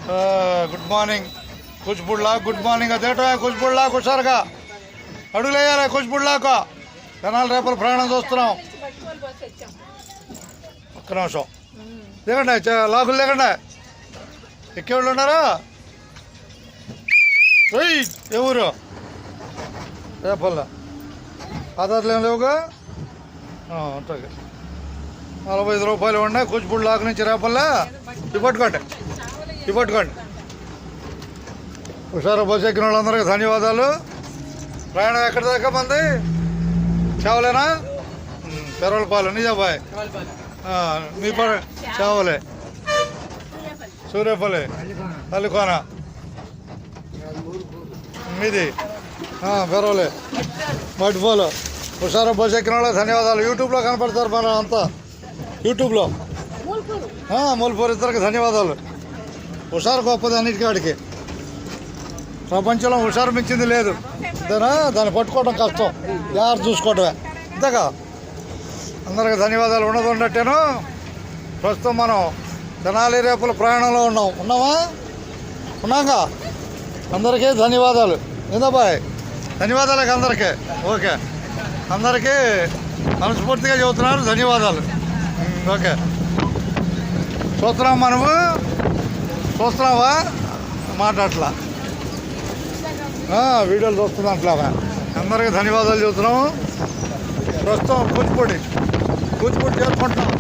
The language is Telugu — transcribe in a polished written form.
గుడ్ మార్నింగ్ కూచిపూడిలా గుడ్ మార్నింగ్ అదేటో కూచిపూడిలా హుషారుగా అడుగులేయాలి కూచిపూడిలాకు జనాలు రేపల ప్రయాణం చూస్తున్నాం. ఒక్క నిమిషం దిగండి లాకులు దిగండి. ఎక్కేవాళ్ళు ఉన్నారా? ఏ ఊరు? రేపల్లా ఆధార్లు ఏం లేవుగా ఉంటుంది. 45 రూపాయలు ఉన్నాయి కూచిపూడి లాక్ నుంచి రేపల్లా. ఇప్పట్టుకోండి హుషారు బస్సు ఎక్కిన వాళ్ళందరికీ ధన్యవాదాలు. ప్రయాణం ఎక్కడి దాకా మంది? చావలేనా? పెరవలపాలెం నిజాబాయ్ మీ చావలే సూర్యపల్లి తల్లికోన మీది పెరవలే మట్టిపోలు. హుషారు బస్సు ఎక్కిన వాళ్ళకి ధన్యవాదాలు. యూట్యూబ్లో కనపడతారు మన అంతా. యూట్యూబ్లో మూలపూర్ ఇద్దరికి ధన్యవాదాలు. హుషారు గొప్పది అన్నిటికాడికి. ప్రపంచంలో హుషారు మించింది లేదు. అంతేనా? దాన్ని పట్టుకోవడం కష్టం, యారు చూసుకోవటమే. అంతేగా. అందరికి ధన్యవాదాలు. ఉన్నట్టాను. ప్రస్తుతం మనం తెనాలి రేపుల ప్రయాణంలో ఉన్నామా? ఉన్నాగా. అందరికీ ధన్యవాదాలు. ఏందాబాయ్ ధన్యవాదాలు అందరికీ. ఓకే, అందరికీ మనస్ఫూర్తిగా చెబుతున్నారు ధన్యవాదాలు. ఓకే, చూస్తున్నాం. మనము చూస్తున్నావా? మాట్లాడట్లా, వీడియోలు చూస్తున్నాం అట్లాగా. అందరికీ ధన్యవాదాలు చెబుతున్నాము. ప్రస్తుతం కూచిపూడి చేరుకుంటున్నాం.